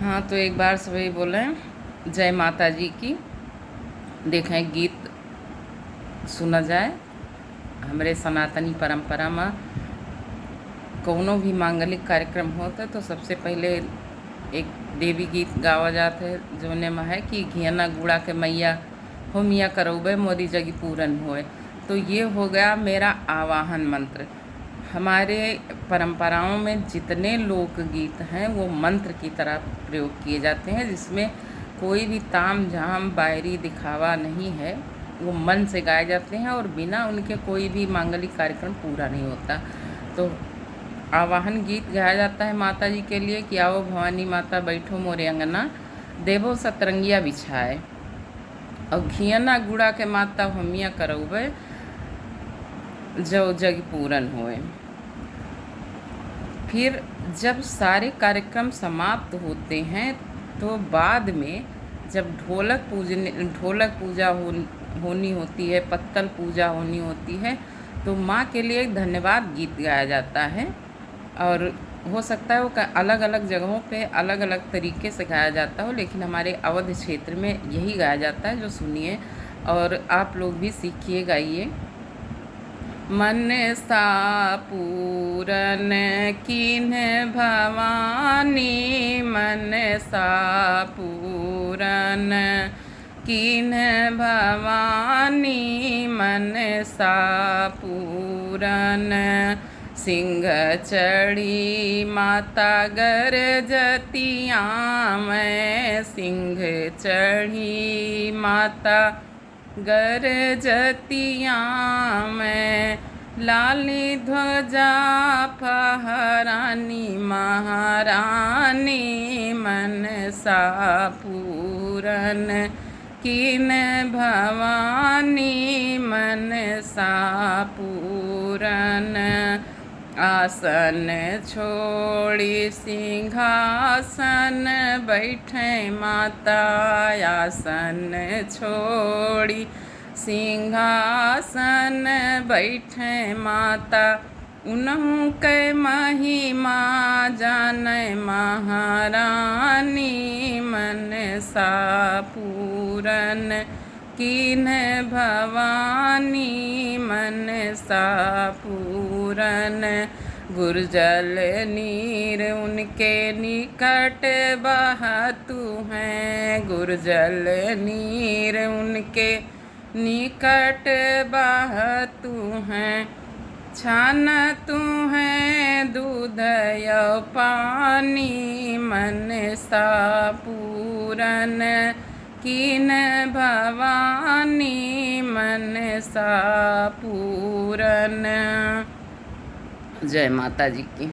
हाँ, तो एक बार सभी बोले जय माता जी की। देखें गीत सुना जाए। हमरे सनातनी परंपरा में कौनो भी मांगलिक कार्यक्रम होता है तो सबसे पहले एक देवी गीत गावा जाता है जोने में है कि घियना गुड़ा के मैया हो मिया करोबे मोदी जगी पूरन होए। तो ये हो गया मेरा आवाहन मंत्र। हमारे परंपराओं में जितने लोकगीत हैं वो मंत्र की तरह प्रयोग किए जाते हैं, जिसमें कोई भी ताम झाम बाहरी दिखावा नहीं है। वो मन से गाए जाते हैं और बिना उनके कोई भी मांगलिक कार्यक्रम पूरा नहीं होता। तो आवाहन गीत गाया जाता है माता जी के लिए कि आओ भवानी माता बैठो मोरे अंगना, देवो सतरंगिया बिछाए, और घियना गुड़ा के माता हमिया करौबे जो जग पूरन होए। फिर जब सारे कार्यक्रम समाप्त होते हैं तो बाद में जब ढोलक पूजा होनी होती है, पत्तल पूजा होनी होती है, तो माँ के लिए एक धन्यवाद गीत गाया जाता है। और हो सकता है वो अलग अलग जगहों पे अलग अलग तरीके से गाया जाता हो, लेकिन हमारे अवध क्षेत्र में यही गाया जाता है, जो सुनिए और आप लोग भी सीखिए, गाइए। मन सा पूरन कीन भवानी, मन सा पूरन कीन भवानी, मन सा पूरन। सिंह चढ़ी माता गरजतिया मैं, सिंह चढ़ी माता गरजतिया मैं, लाली ध्वजा फहरानी महारानी, मन सा पूरन कीन भवानी, मन सा पूरन। आसन छोड़ी सिंहासन बैठे माता, आसन छोड़ी सिंहासन बैठे माता, उन्हू के महिमा जाने महारानी, मन सा पूरन कीन भवानी, मन सा पूरन। गुरजल नीर उनके निकट बहतु हैं, गुरजल नीर उनके निकट बहतु हैं, छान तू हैं दूध यो पानी, मन सा पूरन कीन भवानी, मन सा पूरन। जय माता जी की।